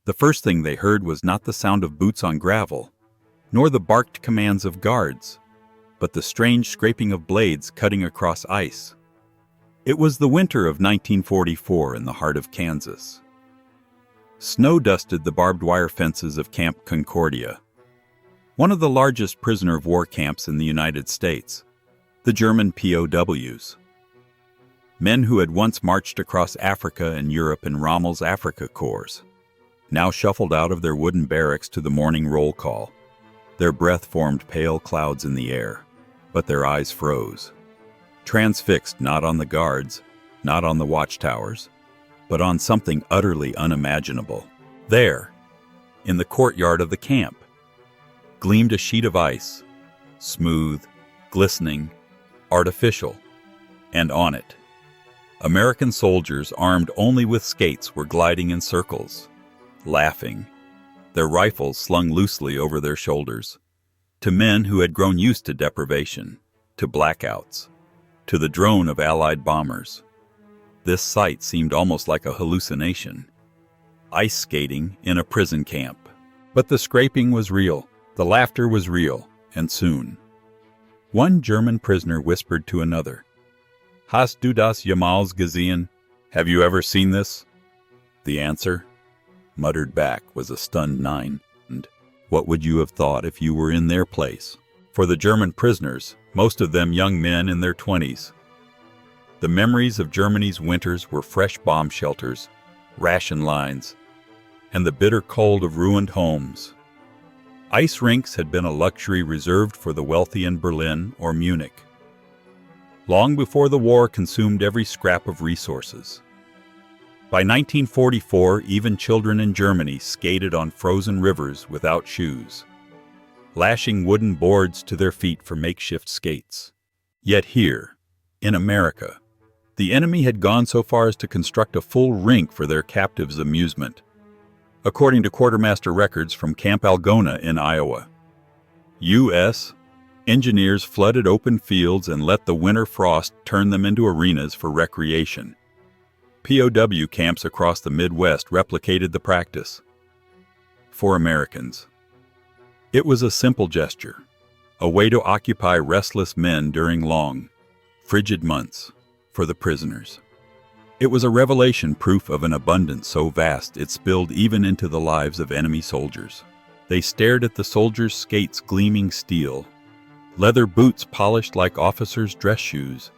The first thing they heard was not the sound of boots on gravel, nor the barked commands of guards, but the strange scraping of blades cutting across ice. It was the winter of 1944 in the heart of Kansas. Snow dusted the barbed wire fences of Camp Concordia, one of the largest prisoner of war camps in the United States, the German POWs. Men who had once marched across Africa and Europe in Rommel's Afrika Corps, now shuffled out of their wooden barracks to the morning roll call. Their breath formed pale clouds in the air, but their eyes froze, transfixed not on the guards, not on the watchtowers, but on something utterly unimaginable. There, in the courtyard of the camp, gleamed a sheet of ice, smooth, glistening, artificial, and on it, American soldiers armed only with skates were gliding in circles, laughing, their rifles slung loosely over their shoulders, to men who had grown used to deprivation, to blackouts, to the drone of Allied bombers. This sight seemed almost like a hallucination. Ice skating in a prison camp. But the scraping was real, the laughter was real, and soon. One German prisoner whispered to another, "Hast du das jemals gesehen? Have you ever seen this?" The answer, muttered back, was a stunned "Nein." And what would you have thought if you were in their place? For the German prisoners, most of them young men in their 20s, the memories of Germany's winters were fresh bomb shelters, ration lines, and the bitter cold of ruined homes. Ice rinks had been a luxury reserved for the wealthy in Berlin or Munich. Long before the war consumed every scrap of resources. By 1944, even children in Germany skated on frozen rivers without shoes, lashing wooden boards to their feet for makeshift skates. Yet here, in America, the enemy had gone so far as to construct a full rink for their captives' amusement, according to quartermaster records from Camp Algona in Iowa. U.S. engineers flooded open fields and let the winter frost turn them into arenas for recreation. POW camps across the Midwest replicated the practice. For Americans, it was a simple gesture, a way to occupy restless men during long, frigid months. For the prisoners, it was a revelation proof of an abundance so vast it spilled even into the lives of enemy soldiers. They stared at the soldiers' skates gleaming steel, leather boots polished like officers' dress shoes.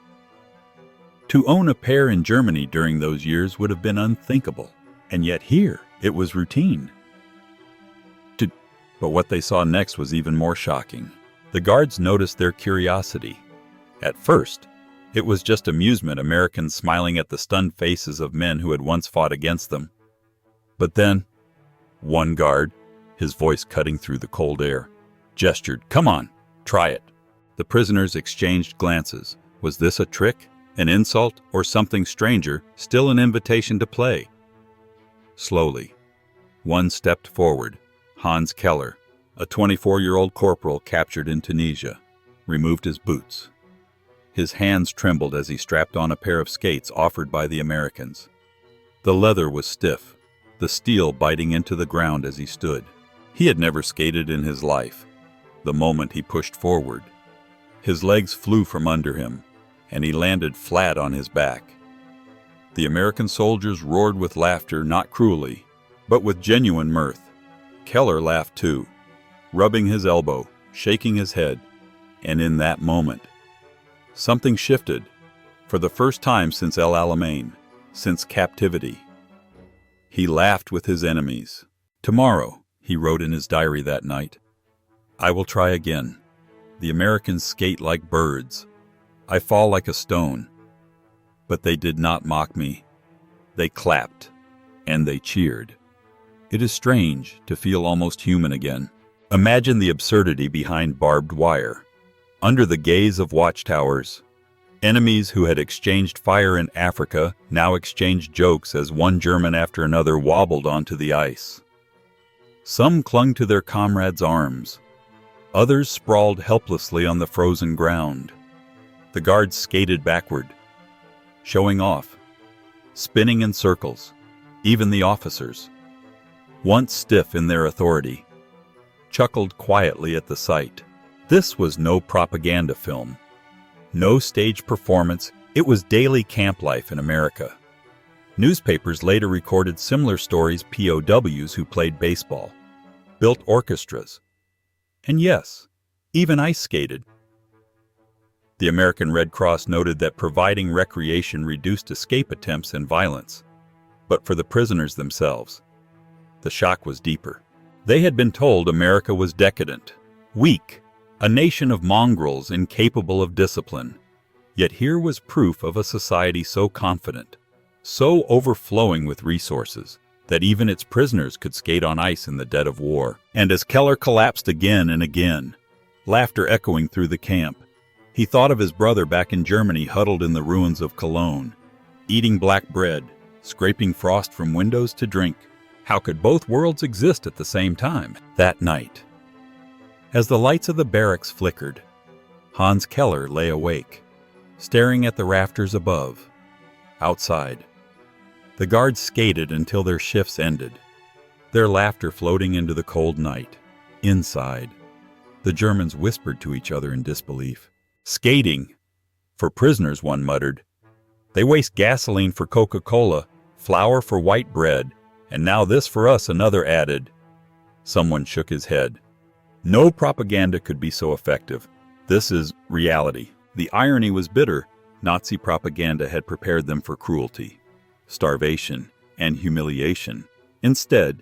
To own a pair in Germany during those years would have been unthinkable, and yet here it was routine. But what they saw next was even more shocking. The guards noticed their curiosity. At first, it was just amusement, Americans smiling at the stunned faces of men who had once fought against them. But then, one guard, his voice cutting through the cold air, gestured, "Come on, try it." The prisoners exchanged glances. Was this a trick, an insult, or something stranger, still an invitation to play? Slowly, one stepped forward. Hans Keller, a 24-year-old corporal captured in Tunisia, removed his boots. His hands trembled as he strapped on a pair of skates offered by the Americans. The leather was stiff, the steel biting into the ground as he stood. He had never skated in his life. The moment he pushed forward, his legs flew from under him, and he landed flat on his back. The American soldiers roared with laughter, not cruelly, but with genuine mirth. Keller laughed too, rubbing his elbow, shaking his head, and in that moment, something shifted, for the first time since El Alamein, since captivity. He laughed with his enemies. "Tomorrow," he wrote in his diary that night, "I will try again. The Americans skate like birds. I fall like a stone. But they did not mock me. They clapped, and they cheered." It is strange to feel almost human again. Imagine the absurdity behind barbed wire. Under the gaze of watchtowers, enemies who had exchanged fire in Africa now exchanged jokes as one German after another wobbled onto the ice. Some clung to their comrades' arms. Others sprawled helplessly on the frozen ground. The guards skated backward, showing off, spinning in circles, even the officers. once stiff in their authority, chuckled quietly at the sight. This was no propaganda film, no stage performance. It was daily camp life in America. Newspapers later recorded similar stories: POWs who played baseball, built orchestras, and yes, even ice skated. The American Red Cross noted that providing recreation reduced escape attempts and violence. But for the prisoners themselves, the shock was deeper. They had been told America was decadent, weak, a nation of mongrels incapable of discipline. Yet here was proof of a society so confident, so overflowing with resources, that even its prisoners could skate on ice in the dead of war. And as Keller collapsed again and again, laughter echoing through the camp, he thought of his brother back in Germany, huddled in the ruins of Cologne, eating black bread, scraping frost from windows to drink. How could both worlds exist at the same time? That night, as the lights of the barracks flickered, Hans Keller lay awake, staring at the rafters above. Outside, the guards skated until their shifts ended, their laughter floating into the cold night. Inside, the Germans whispered to each other in disbelief. Skating! For prisoners, one muttered. They waste gasoline for Coca-Cola, flour for white bread, and now this for us, another added. Someone shook his head. No propaganda could be so effective. This is reality. The irony was bitter. Nazi propaganda had prepared them for cruelty, starvation, and humiliation. Instead,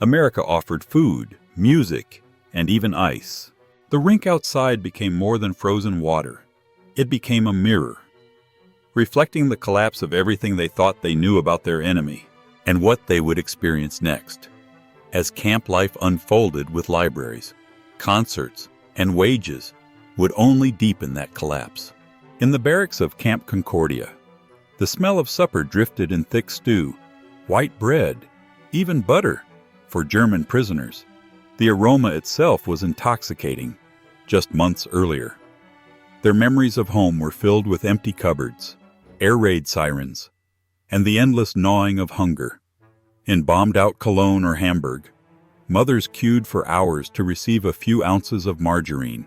America offered food, music, and even ice. The rink outside became more than frozen water. It became a mirror, reflecting the collapse of everything they thought they knew about their enemy, and what they would experience next. As camp life unfolded with libraries, concerts, and wages, would only deepen that collapse. In the barracks of Camp Concordia, the smell of supper drifted in thick stew, white bread, even butter, for German prisoners. The aroma itself was intoxicating. Just months earlier, their memories of home were filled with empty cupboards, air raid sirens, and the endless gnawing of hunger. In bombed-out Cologne or Hamburg, mothers queued for hours to receive a few ounces of margarine,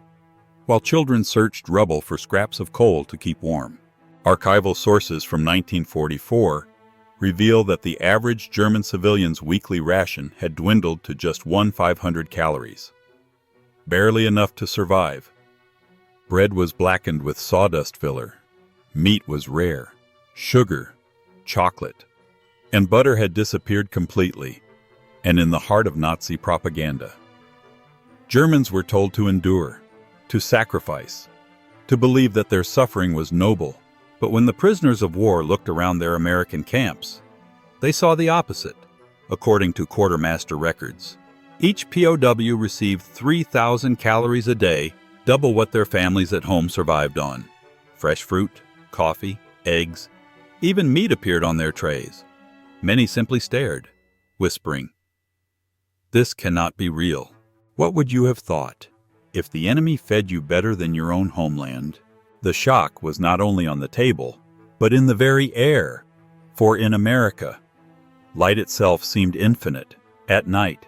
while children searched rubble for scraps of coal to keep warm. Archival sources from 1944 reveal that the average German civilian's weekly ration had dwindled to just 500 calories. Barely enough to survive. Bread was blackened with sawdust filler. Meat was rare. Sugar, chocolate, and butter had disappeared completely, and in the heart of Nazi propaganda. Germans were told to endure, to sacrifice, to believe that their suffering was noble. But when the prisoners of war looked around their American camps, they saw the opposite. According to quartermaster records, each POW received 3,000 calories a day, double what their families at home survived on. Fresh fruit, coffee, eggs, even meat appeared on their trays. Many simply stared, whispering, "This cannot be real." What would you have thought if the enemy fed you better than your own homeland? The shock was not only on the table, but in the very air. For in America, light itself seemed infinite. At night,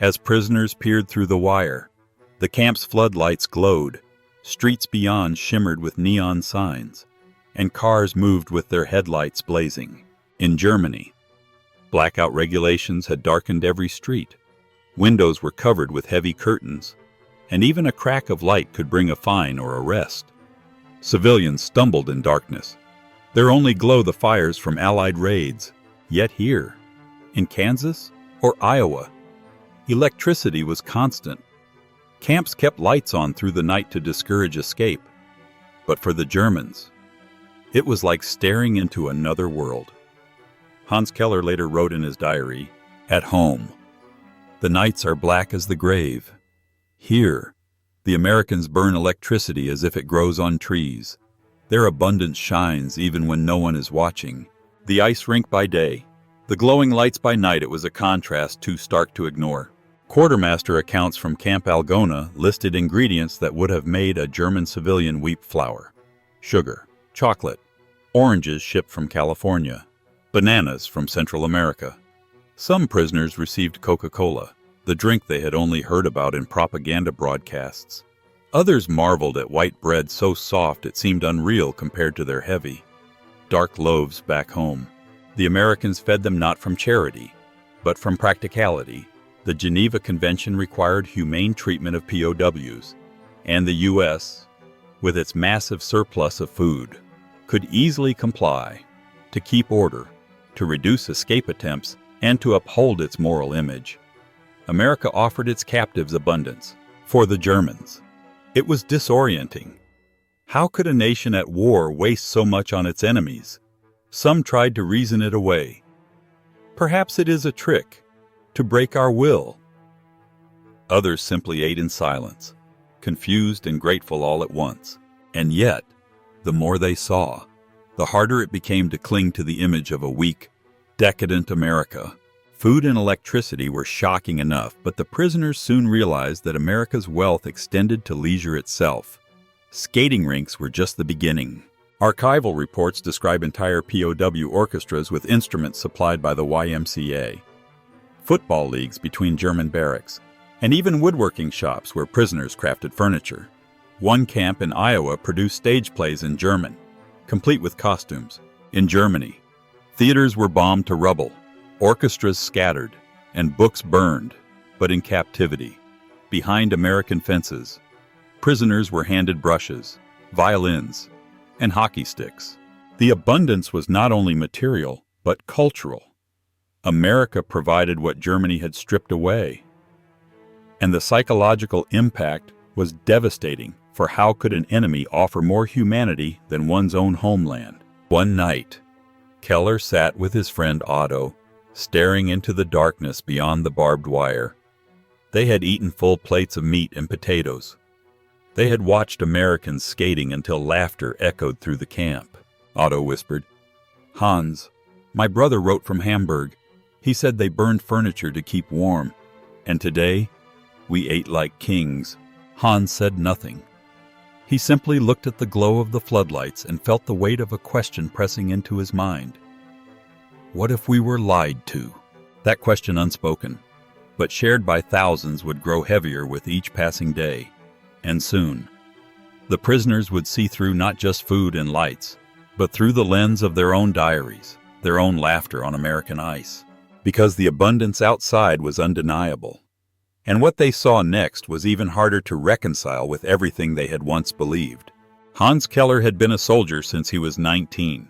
as prisoners peered through the wire, the camp's floodlights glowed, streets beyond shimmered with neon signs, and cars moved with their headlights blazing. In Germany, blackout regulations had darkened every street. Windows were covered with heavy curtains, and even a crack of light could bring a fine or arrest. Civilians stumbled in darkness, their only glow the fires from Allied raids. Yet here, in Kansas or Iowa, electricity was constant. Camps kept lights on through the night to discourage escape. But for the Germans, it was like staring into another world. Hans Keller later wrote in his diary, "At home, the nights are black as the grave. Here, the Americans burn electricity as if it grows on trees. Their abundance shines even when no one is watching. The ice rink by day, the glowing lights by night, it was a contrast too stark to ignore." Quartermaster accounts from Camp Algona listed ingredients that would have made a German civilian weep: flour, sugar, chocolate, oranges shipped from California, bananas from Central America, Some prisoners received Coca-Cola, the drink they had only heard about in propaganda broadcasts. Others marveled at white bread so soft it seemed unreal compared to their heavy, dark loaves back home. The Americans fed them not from charity, but from practicality. The Geneva Convention required humane treatment of POWs, and the U.S., with its massive surplus of food, could easily comply to keep order, to reduce escape attempts, and to uphold its moral image. America offered its captives abundance for the Germans. It was disorienting. How could a nation at war waste so much on its enemies? Some tried to reason it away. Perhaps it is a trick to break our will. Others simply ate in silence, confused and grateful all at once. And yet, the more they saw, the harder it became to cling to the image of a weak, decadent America. Food and electricity were shocking enough, but the prisoners soon realized that America's wealth extended to leisure itself. Skating rinks were just the beginning. Archival reports describe entire POW orchestras with instruments supplied by the YMCA, football leagues between German barracks, and even woodworking shops where prisoners crafted furniture. One camp in Iowa produced stage plays in German, complete with costumes. In Germany, theaters were bombed to rubble, orchestras scattered, and books burned. But in captivity, behind American fences, prisoners were handed brushes, violins, and hockey sticks. The abundance was not only material, but cultural. America provided what Germany had stripped away. And the psychological impact was devastating, for how could an enemy offer more humanity than one's own homeland? One night, Keller sat with his friend Otto, staring into the darkness beyond the barbed wire. They had eaten full plates of meat and potatoes. They had watched Americans skating until laughter echoed through the camp. Otto whispered, "Hans, my brother wrote from Hamburg. He said they burned furniture to keep warm, and today we ate like kings." Hans said nothing. He simply looked at the glow of the floodlights and felt the weight of a question pressing into his mind. What if we were lied to? That question, unspoken, but shared by thousands, would grow heavier with each passing day. And soon, the prisoners would see through not just food and lights, but through the lens of their own diaries, their own laughter on American ice. Because the abundance outside was undeniable. And what they saw next was even harder to reconcile with everything they had once believed. Hans Keller had been a soldier since he was 19.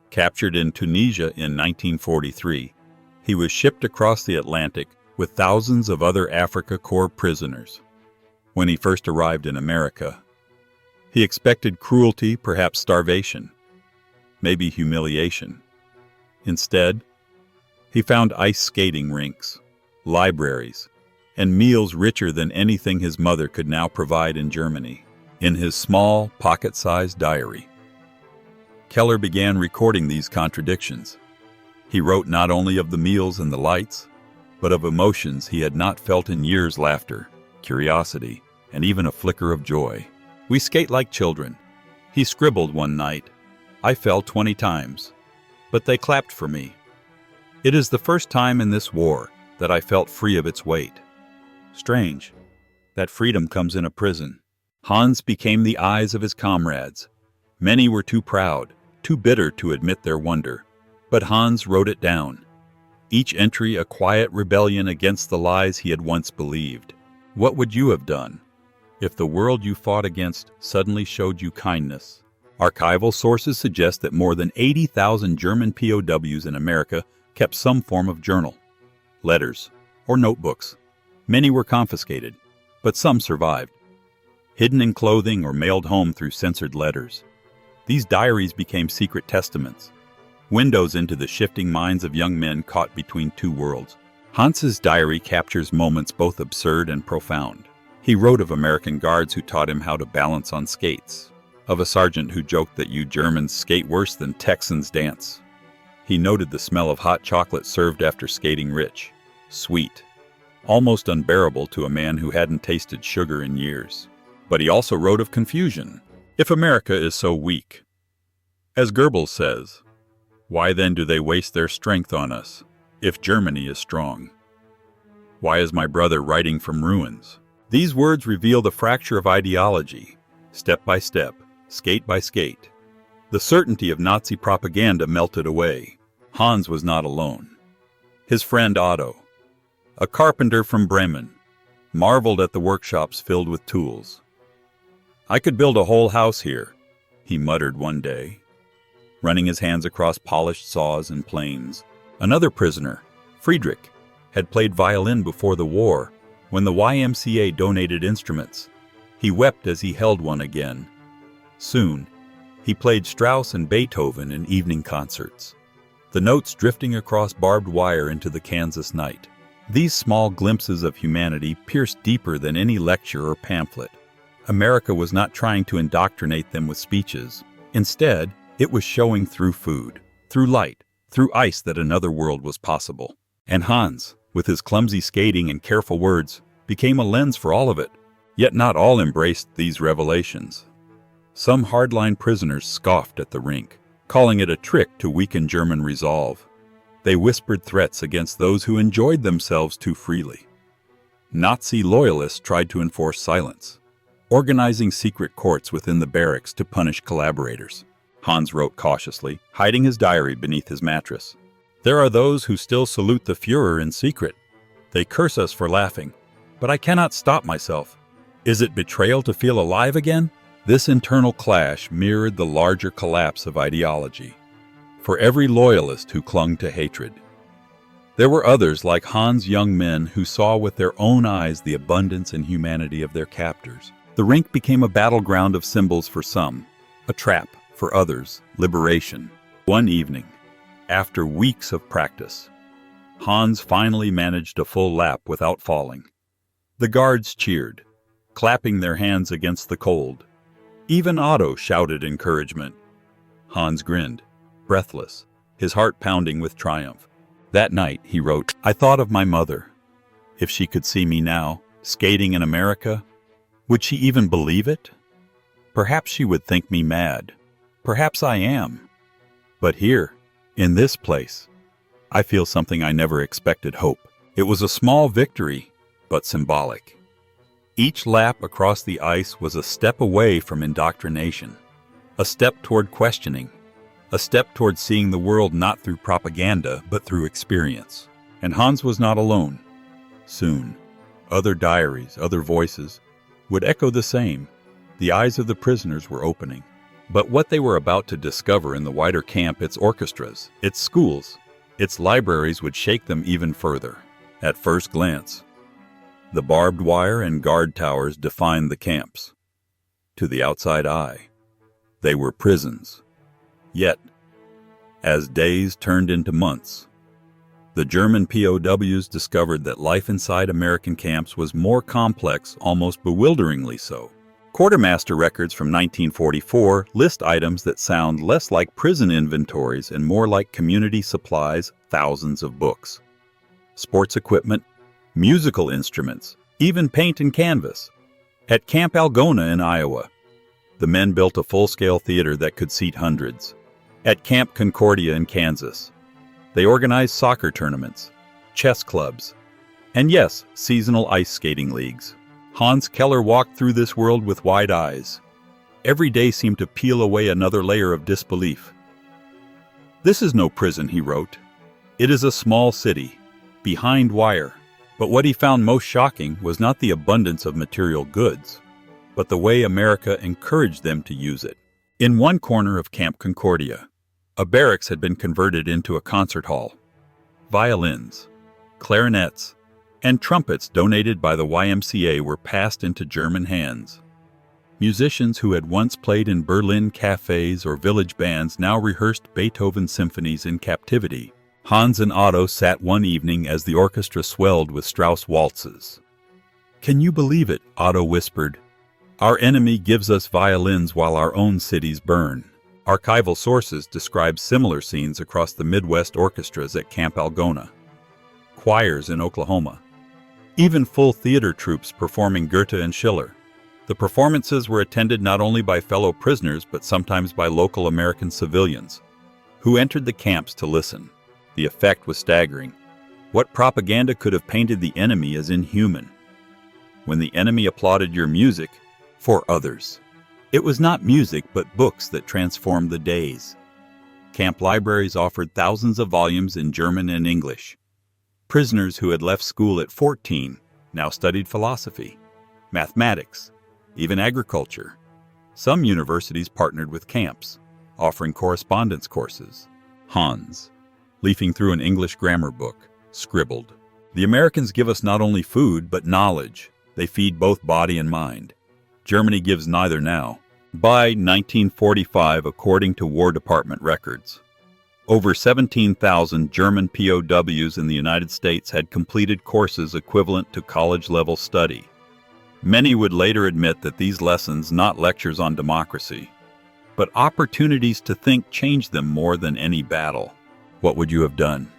Captured in Tunisia in 1943, he was shipped across the Atlantic with thousands of other Afrika Korps prisoners. When he first arrived in America, he expected cruelty, perhaps starvation, maybe humiliation. Instead, he found ice skating rinks, libraries, and meals richer than anything his mother could now provide in Germany. In his small, pocket-sized diary, Keller began recording these contradictions. He wrote not only of the meals and the lights, but of emotions he had not felt in years: laughter, curiosity, and even a flicker of joy. "We skate like children," he scribbled one night. "I fell 20 times, but they clapped for me. It is the first time in this war that I felt free of its weight. Strange, that freedom comes in a prison." Hans became the eyes of his comrades. Many were too proud, too bitter to admit their wonder. But Hans wrote it down. Each entry a quiet rebellion against the lies he had once believed. What would you have done if the world you fought against suddenly showed you kindness? Archival sources suggest that more than 80,000 German POWs in America kept some form of journal, letters, or notebooks. Many were confiscated, but some survived, hidden in clothing or mailed home through censored letters. These diaries became secret testaments, windows into the shifting minds of young men caught between two worlds. Hans's diary captures moments both absurd and profound. He wrote of American guards who taught him how to balance on skates, of a sergeant who joked that you Germans skate worse than Texans dance. He noted the smell of hot chocolate served after skating, rich, sweet, almost unbearable to a man who hadn't tasted sugar in years. But he also wrote of confusion. If America is so weak, as Goebbels says, why then do they waste their strength on us? if Germany is strong. Why is my brother writing from ruins? These words reveal the fracture of ideology, step by step, skate by skate. The certainty of Nazi propaganda melted away. Hans was not alone. His friend Otto, a carpenter from Bremen, marveled at the workshops filled with tools. "I could build a whole house here," he muttered one day, running his hands across polished saws and planes. Another prisoner, Friedrich, had played violin before the war when the YMCA donated instruments. He wept as he held one again. Soon, he played Strauss and Beethoven in evening concerts, the notes drifting across barbed wire into the Kansas night. These small glimpses of humanity pierced deeper than any lecture or pamphlet. America was not trying to indoctrinate them with speeches. Instead, it was showing through food, through light, through ice that another world was possible. And Hans, with his clumsy skating and careful words, became a lens for all of it. Yet not all embraced these revelations. Some hardline prisoners scoffed at the rink, calling it a trick to weaken German resolve. They whispered threats against those who enjoyed themselves too freely. Nazi loyalists tried to enforce silence, organizing secret courts within the barracks to punish collaborators. Hans wrote cautiously, hiding his diary beneath his mattress. "There are those who still salute the Führer in secret. They curse us for laughing, but I cannot stop myself. Is it betrayal to feel alive again?" This internal clash mirrored the larger collapse of ideology. For every loyalist who clung to hatred, there were others like Hans' young men who saw with their own eyes the abundance and humanity of their captors. The rink became a battleground of symbols for some, a trap for others, liberation. One evening, after weeks of practice, Hans finally managed a full lap without falling. The guards cheered, clapping their hands against the cold. Even Otto shouted encouragement. Hans grinned, breathless, his heart pounding with triumph. That night, he wrote, "I thought of my mother. If she could see me now, skating in America, would she even believe it? Perhaps she would think me mad. Perhaps I am. But here, in this place, I feel something I never expected: hope." It was a small victory, but symbolic. Each lap across the ice was a step away from indoctrination, a step toward questioning, a step toward seeing the world not through propaganda, but through experience. And Hans was not alone. Soon, other diaries, other voices, would echo the same. The eyes of the prisoners were opening. But what they were about to discover in the wider camp, its orchestras, its schools, its libraries, would shake them even further. At first glance, the barbed wire and guard towers defined the camps. To the outside eye, they were prisons. Yet, as days turned into months, the German POWs discovered that life inside American camps was more complex, almost bewilderingly so. Quartermaster records from 1944 list items that sound less like prison inventories and more like community supplies: thousands of books, sports equipment, musical instruments, even paint and canvas. At Camp Algona in Iowa, the men built a full-scale theater that could seat hundreds. At Camp Concordia in Kansas, they organized soccer tournaments, chess clubs, and yes, seasonal ice skating leagues. Hans Keller walked through this world with wide eyes. Every day seemed to peel away another layer of disbelief. "This is no prison," he wrote. "It is a small city, behind wire." But what he found most shocking was not the abundance of material goods, but the way America encouraged them to use it. In one corner of Camp Concordia, a barracks had been converted into a concert hall. Violins, clarinets, and trumpets donated by the YMCA were passed into German hands. Musicians who had once played in Berlin cafes or village bands now rehearsed Beethoven symphonies in captivity. Hans and Otto sat one evening as the orchestra swelled with Strauss waltzes. "Can you believe it?" Otto whispered. "Our enemy gives us violins while our own cities burn." Archival sources describe similar scenes across the Midwest orchestras at Camp Algona, choirs in Oklahoma, even full theater troupes performing Goethe and Schiller. The performances were attended not only by fellow prisoners but sometimes by local American civilians who entered the camps to listen. The effect was staggering. What propaganda could have painted the enemy as inhuman? When the enemy applauded your music, for others. It was not music but books that transformed the days. Camp libraries offered thousands of volumes in German and English. Prisoners who had left school at 14 now studied philosophy, mathematics, even agriculture. Some universities partnered with camps, offering correspondence courses. Hans, leafing through an English grammar book, scribbled, "The Americans give us not only food, but knowledge. They feed both body and mind. Germany gives neither now." By 1945, according to War Department records, over 17,000 German POWs in the United States had completed courses equivalent to college-level study. Many would later admit that these lessons, not lectures on democracy, but opportunities to think, changed them more than any battle. What would you have done?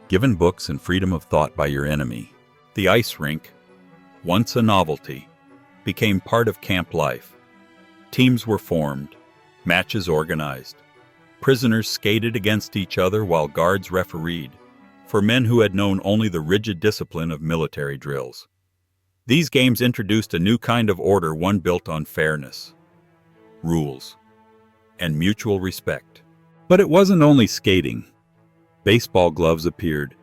Given books and freedom of thought by your enemy, the ice rink, once a novelty, became part of camp life. Teams were formed, matches organized. Prisoners skated against each other while guards refereed, for men who had known only the rigid discipline of military drills. These games introduced a new kind of order, one built on fairness, rules, and mutual respect. But it wasn't only skating. Baseball gloves appeared,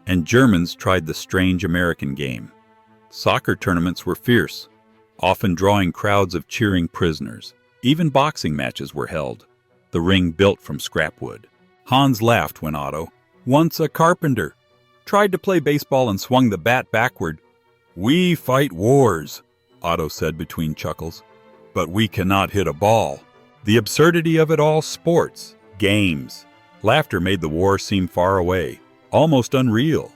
and Germans tried the strange American game. Soccer tournaments were fierce, often drawing crowds of cheering prisoners. Even boxing matches were held, the ring built from scrap wood. Hans laughed when Otto, once a carpenter, tried to play baseball and swung the bat backward. "We fight wars," Otto said between chuckles, "but we cannot hit a ball." The absurdity of it all, sports, games, laughter made the war seem far away, almost unreal.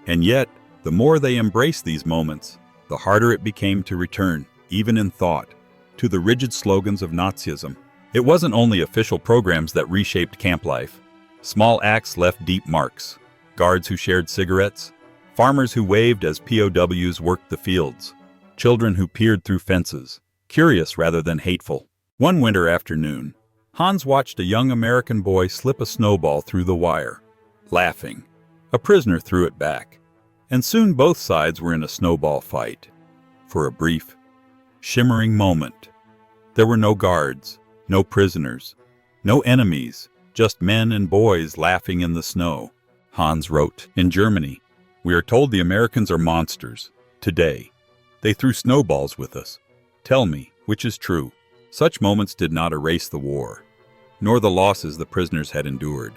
And yet, the more they embraced these moments, the harder it became to return, even in thought, to the rigid slogans of Nazism. It wasn't only official programs that reshaped camp life. Small acts left deep marks. Guards who shared cigarettes, farmers who waved as POWs worked the fields, children who peered through fences, curious rather than hateful. One winter afternoon, Hans watched a young American boy slip a snowball through the wire. Laughing, a prisoner threw it back, and soon both sides were in a snowball fight. For a brief, shimmering moment, there were no guards, no prisoners, no enemies, just men and boys laughing in the snow. Hans wrote, "In Germany, we are told the Americans are monsters. Today, they threw snowballs with us. Tell me, which is true?" Such moments did not erase the war, nor the losses the prisoners had endured,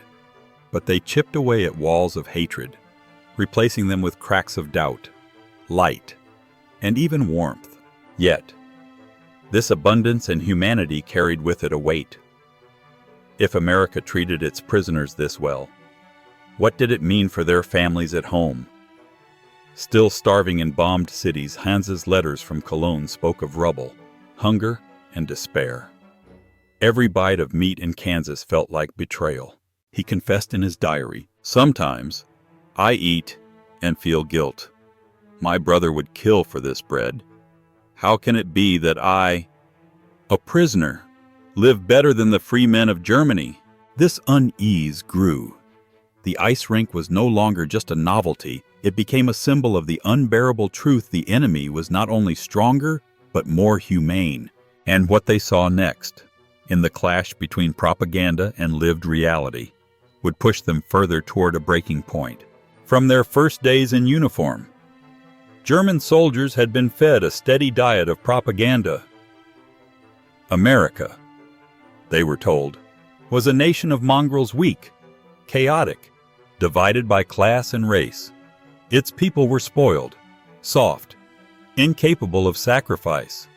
but they chipped away at walls of hatred, replacing them with cracks of doubt, light, and even warmth. Yet, this abundance and humanity carried with it a weight. If America treated its prisoners this well, what did it mean for their families at home? Still starving in bombed cities, Hans's letters from Cologne spoke of rubble, hunger, and despair. Every bite of meat in Kansas felt like betrayal. He confessed in his diary, "Sometimes I eat and feel guilt. My brother would kill for this bread. How can it be that I, a prisoner, live better than the free men of Germany?" This unease grew. The ice rink was no longer just a novelty. It became a symbol of the unbearable truth the enemy was not only stronger, but more humane. And what they saw next, in the clash between propaganda and lived reality, would push them further toward a breaking point. From their first days in uniform, German soldiers had been fed a steady diet of propaganda. America, they were told, was a nation of mongrels, weak, chaotic, divided by class and race. Its people were spoiled, soft, incapable of sacrifice.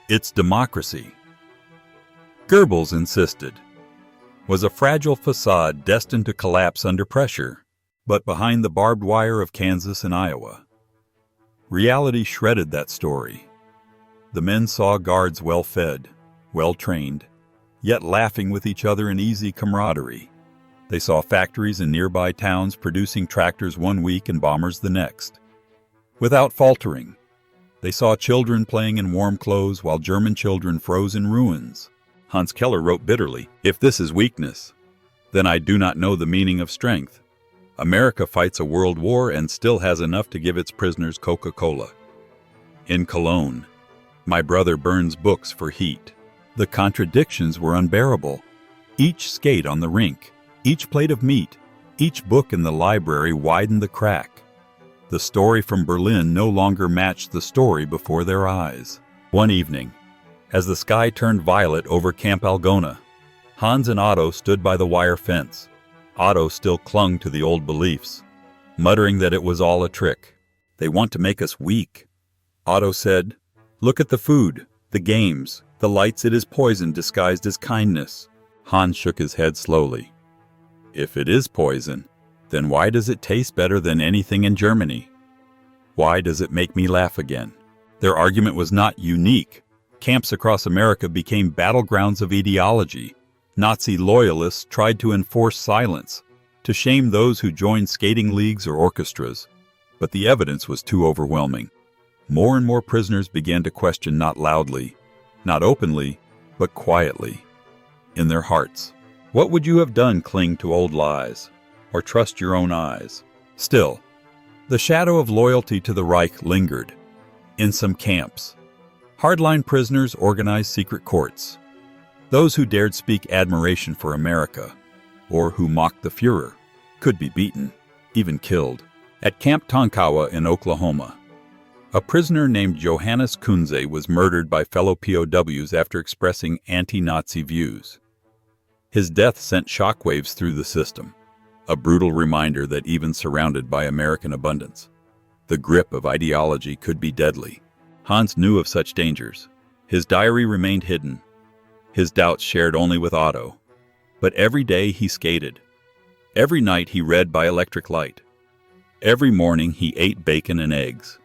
Its democracy, Goebbels insisted, was a fragile facade destined to collapse under pressure. But behind the barbed wire of Kansas and Iowa, reality shredded that story. The men saw guards well-fed, well-trained, yet laughing with each other in easy camaraderie. They saw factories in nearby towns producing tractors one week and bombers the next. Without faltering, they saw children playing in warm clothes while German children froze in ruins. Hans Keller wrote bitterly, "If this is weakness, then I do not know the meaning of strength." America fights a world war and still has enough to give its prisoners Coca-Cola. In Cologne, my brother burns books for heat. The contradictions were unbearable. Each skate on the rink, each plate of meat, each book in the library widened the crack. The story from Berlin no longer matched the story before their eyes. One evening, as the sky turned violet over Camp Algona, Hans and Otto stood by the wire fence. Otto still clung to the old beliefs, muttering that it was all a trick. "They want to make us weak." Otto said, "Look at the food, the games, the lights. It is poison disguised as kindness." Hans shook his head slowly. "If it is poison, then why does it taste better than anything in Germany? Why does it make me laugh again?" Their argument was not unique. Camps across America became battlegrounds of ideology. Nazi loyalists tried to enforce silence, to shame those who joined skating leagues or orchestras. But the evidence was too overwhelming. More and more prisoners began to question, not loudly, not openly, but quietly, in their hearts. What would you have done? Cling to old lies, or trust your own eyes? Still, the shadow of loyalty to the Reich lingered. In some camps, hardline prisoners organized secret courts. Those who dared speak admiration for America, or who mocked the Führer, could be beaten, even killed. At Camp Tonkawa in Oklahoma, a prisoner named Johannes Kunze was murdered by fellow POWs after expressing anti-Nazi views. His death sent shockwaves through the system, a brutal reminder that even surrounded by American abundance, the grip of ideology could be deadly. Hans knew of such dangers. His diary remained hidden, his doubts shared only with Otto. But every day he skated. Every night he read by electric light. Every morning he ate bacon and eggs.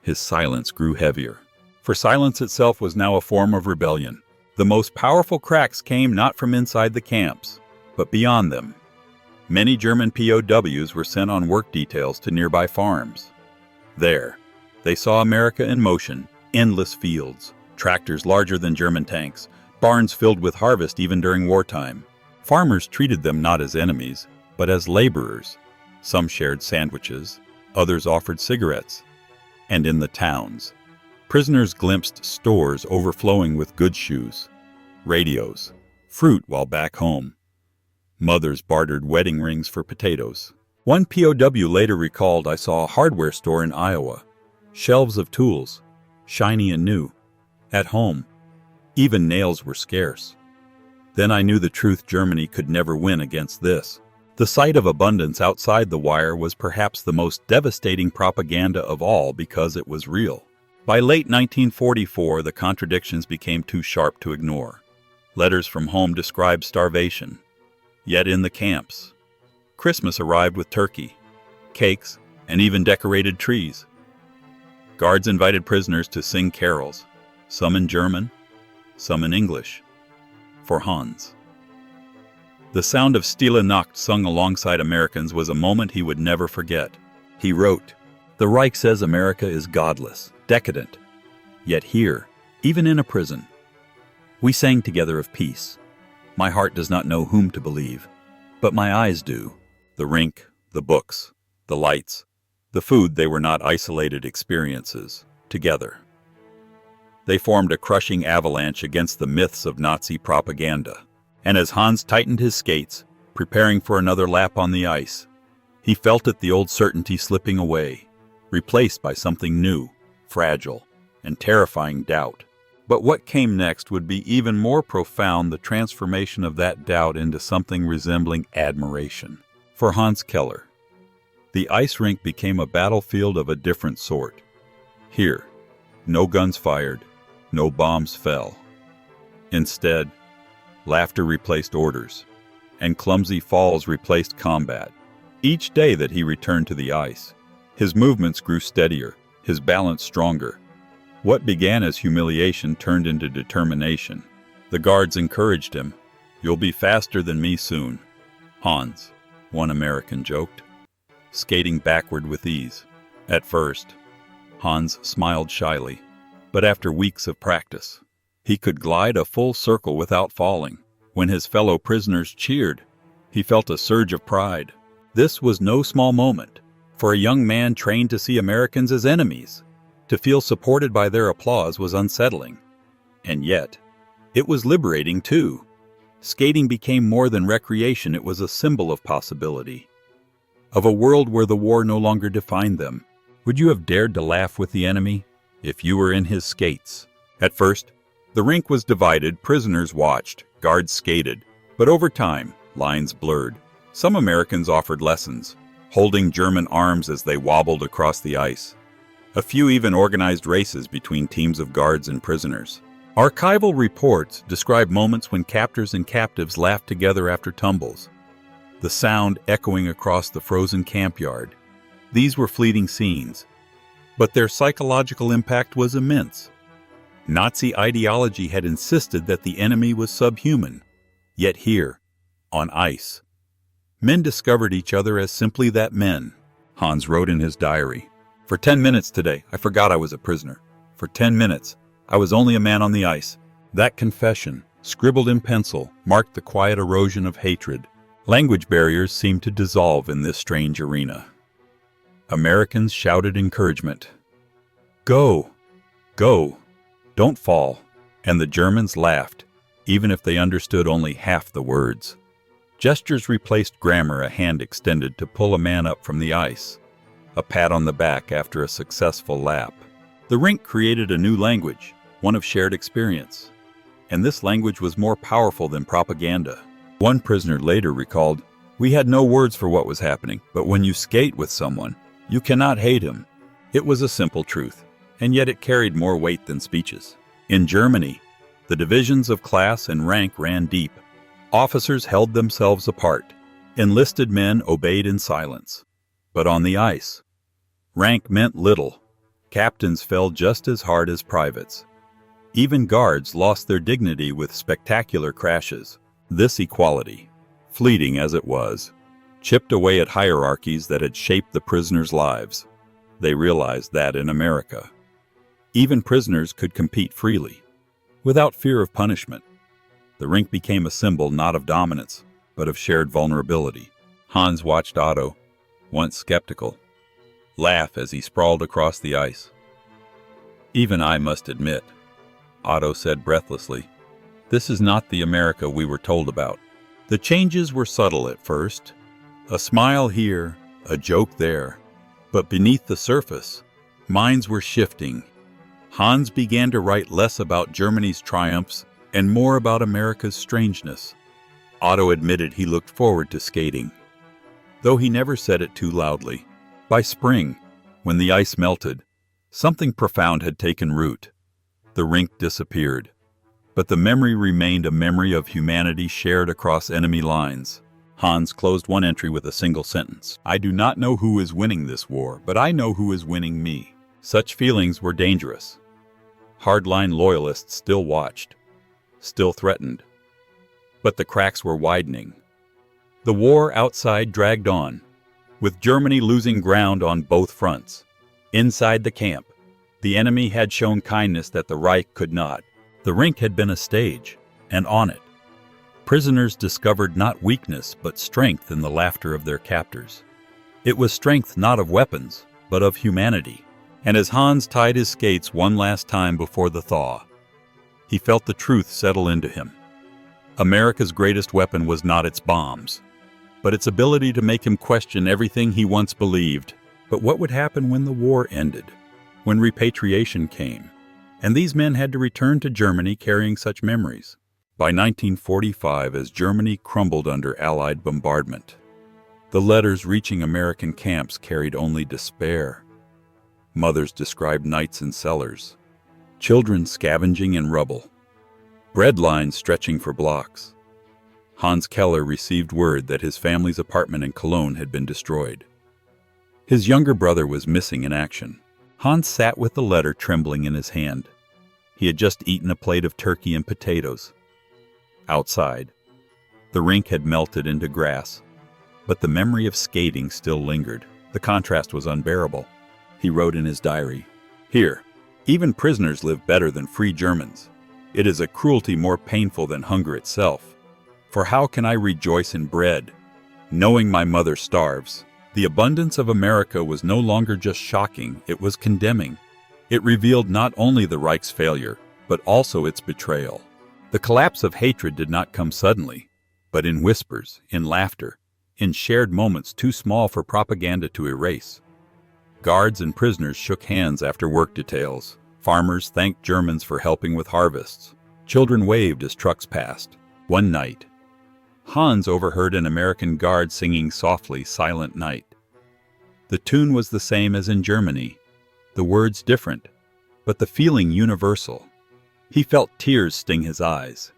His silence grew heavier, for silence itself was now a form of rebellion. The most powerful cracks came not from inside the camps, but beyond them. Many German POWs were sent on work details to nearby farms. There, they saw America in motion, endless fields, tractors larger than German tanks, barns filled with harvest even during wartime. Farmers treated them not as enemies, but as laborers. Some shared sandwiches, others offered cigarettes. And in the towns, prisoners glimpsed stores overflowing with goods shoes, radios, fruit, while back home, mothers bartered wedding rings for potatoes. One POW later recalled, "I saw a hardware store in Iowa, shelves of tools, shiny and new. At home, even nails were scarce. Then I knew the truth: Germany could never win against this." The sight of abundance outside the wire was perhaps the most devastating propaganda of all because it was real. By late 1944, the contradictions became too sharp to ignore. Letters from home described starvation. Yet in the camps, Christmas arrived with turkey, cakes, and even decorated trees. Guards invited prisoners to sing carols, some in German, some in English, for Hans. The sound of Stille Nacht sung alongside Americans was a moment he would never forget. He wrote, "The Reich says America is godless, decadent. Yet here, even in a prison, we sang together of peace. My heart does not know whom to believe, but my eyes do. The rink, the books, the lights, the food, they were not isolated experiences. Together, they formed a crushing avalanche against the myths of Nazi propaganda." And as Hans tightened his skates, preparing for another lap on the ice, he felt it, the old certainty slipping away, replaced by something new, fragile, and terrifying: doubt. But what came next would be even more profound, the transformation of that doubt into something resembling admiration. For Hans Keller, the ice rink became a battlefield of a different sort. Here, no guns fired, no bombs fell. Instead, laughter replaced orders, and clumsy falls replaced combat. Each day that he returned to the ice, his movements grew steadier, his balance stronger. What began as humiliation turned into determination. The guards encouraged him. "You'll be faster than me soon, Hans," one American joked, skating backward with ease. At first, Hans smiled shyly, but after weeks of practice, he could glide a full circle without falling. When his fellow prisoners cheered, he felt a surge of pride. This was no small moment. For a young man trained to see Americans as enemies, to feel supported by their applause was unsettling. And yet, it was liberating too. Skating became more than recreation, it was a symbol of possibility. Of a world where the war no longer defined them. Would you have dared to laugh with the enemy if you were in his skates? At first, the rink was divided, prisoners watched, guards skated. But over time, lines blurred. Some Americans offered lessons, holding German arms as they wobbled across the ice. A few even organized races between teams of guards and prisoners. Archival reports describe moments when captors and captives laughed together after tumbles, the sound echoing across the frozen campyard. These were fleeting scenes, but their psychological impact was immense. Nazi ideology had insisted that the enemy was subhuman. Yet here, on ice, men discovered each other as simply that, men. Hans wrote in his diary, "For 10 minutes today, I forgot I was a prisoner. For 10 minutes, I was only a man on the ice." That confession, scribbled in pencil, marked the quiet erosion of hatred. Language barriers seemed to dissolve in this strange arena. Americans shouted encouragement. "Go! Go! Don't fall!" And the Germans laughed, even if they understood only half the words. Gestures replaced grammar, a hand extended to pull a man up from the ice, a pat on the back after a successful lap. The rink created a new language, one of shared experience. And this language was more powerful than propaganda. One prisoner later recalled, "We had no words for what was happening, but when you skate with someone, you cannot hate him." It was a simple truth, and yet it carried more weight than speeches. In Germany, the divisions of class and rank ran deep. Officers held themselves apart. Enlisted men obeyed in silence. But on the ice, rank meant little. Captains fell just as hard as privates. Even guards lost their dignity with spectacular crashes. This equality, fleeting as it was, chipped away at hierarchies that had shaped the prisoners' lives. They realized that in America, even prisoners could compete freely, without fear of punishment. The rink became a symbol not of dominance, but of shared vulnerability. Hans watched Otto, once skeptical, laugh as he sprawled across the ice. "Even I must admit," Otto said breathlessly, "this is not the America we were told about." The changes were subtle at first. A smile here, a joke there. But beneath the surface, minds were shifting. Hans began to write less about Germany's triumphs and more about America's strangeness. Otto admitted he looked forward to skating, though he never said it too loudly. By spring, when the ice melted, something profound had taken root. The rink disappeared, but the memory remained a memory of humanity shared across enemy lines. Hans closed one entry with a single sentence. "I do not know who is winning this war, but I know who is winning me." Such feelings were dangerous. Hardline loyalists still watched, still threatened. But the cracks were widening. The war outside dragged on, with Germany losing ground on both fronts. Inside the camp, the enemy had shown kindness that the Reich could not. The rink had been a stage, and on it, prisoners discovered not weakness but strength in the laughter of their captors. It was strength not of weapons, but of humanity. And as Hans tied his skates one last time before the thaw, he felt the truth settle into him. America's greatest weapon was not its bombs, but its ability to make him question everything he once believed. But what would happen when the war ended, when repatriation came, and these men had to return to Germany carrying such memories? By 1945, as Germany crumbled under Allied bombardment, the letters reaching American camps carried only despair. Mothers described nights in cellars, children scavenging in rubble, bread lines stretching for blocks. Hans Keller received word that his family's apartment in Cologne had been destroyed. His younger brother was missing in action. Hans sat with the letter trembling in his hand. He had just eaten a plate of turkey and potatoes. Outside, the rink had melted into grass, but the memory of skating still lingered. The contrast was unbearable. He wrote in his diary, "Here, even prisoners live better than free Germans. It is a cruelty more painful than hunger itself. For how can I rejoice in bread, Knowing my mother starves. The abundance of America was no longer just shocking, it was condemning. It revealed not only the Reich's failure, but also its betrayal. The collapse of hatred did not come suddenly, but in whispers, in laughter, in shared moments too small for propaganda to erase. Guards and prisoners shook hands after work details. Farmers thanked Germans for helping with harvests. Children waved as trucks passed. One night, Hans overheard an American guard singing softly "Silent Night." The tune was the same as in Germany, the words different, but the feeling universal. He felt tears sting his eyes.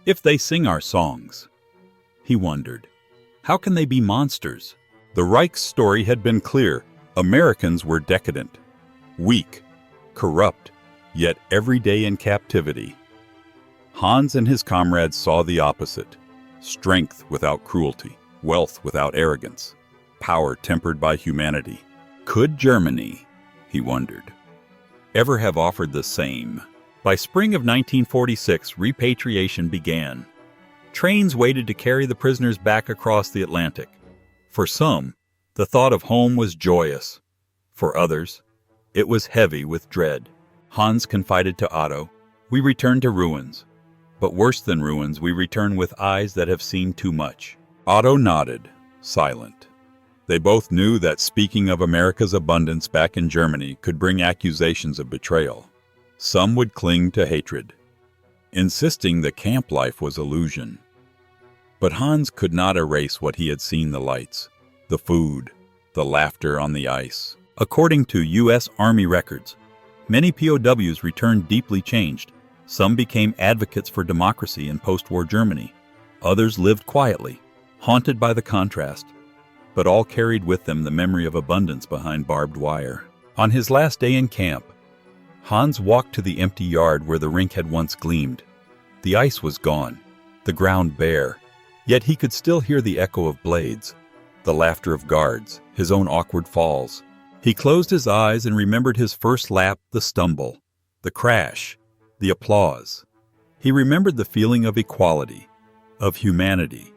If they sing our songs, he wondered, how can they be monsters? The Reich's story had been clear. Americans were decadent, weak, corrupt, yet every day in captivity. Hans and his comrades saw the opposite. Strength without cruelty, wealth without arrogance, power tempered by humanity. Could Germany, he wondered, ever have offered the same? By spring of 1946, repatriation began. Trains waited to carry the prisoners back across the Atlantic. For some, the thought of home was joyous. For others, it was heavy with dread. Hans confided to Otto, "We return to ruins. But worse than ruins, we return with eyes that have seen too much." Otto nodded, silent. They both knew that speaking of America's abundance back in Germany could bring accusations of betrayal. Some would cling to hatred, insisting that camp life was illusion. But Hans could not erase what he had seen: the lights, the food, the laughter on the ice. According to U.S. Army records, many POWs returned deeply changed. Some became advocates for democracy in post-war Germany. Others lived quietly, haunted by the contrast, but all carried with them the memory of abundance behind barbed wire. On his last day in camp, Hans walked to the empty yard where the rink had once gleamed. The ice was gone, the ground bare, yet he could still hear the echo of blades, the laughter of guards, his own awkward falls. He closed his eyes and remembered his first lap, the stumble, the crash, the applause. He remembered the feeling of equality, of humanity,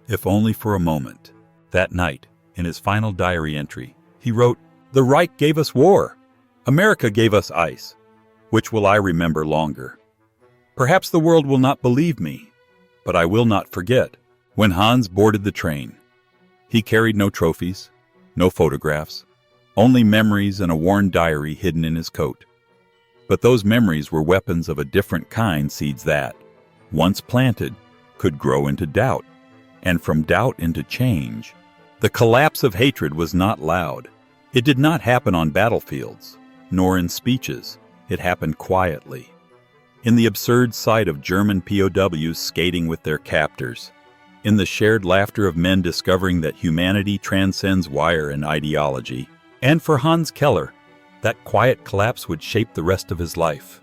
if only for a moment. That night, in his final diary entry, he wrote, "The Reich gave us war. America gave us ice. Which will I remember longer? Perhaps the world will not believe me, but I will not forget." When Hans boarded the train, he carried no trophies, no photographs, only memories and a worn diary hidden in his coat. But those memories were weapons of a different kind, seeds that, once planted, could grow into doubt, and from doubt into change. The collapse of hatred was not loud. It did not happen on battlefields, nor in speeches. It happened quietly, in the absurd sight of German POWs skating with their captors, in the shared laughter of men discovering that humanity transcends wire and ideology. And for Hans Keller, that quiet collapse would shape the rest of his life.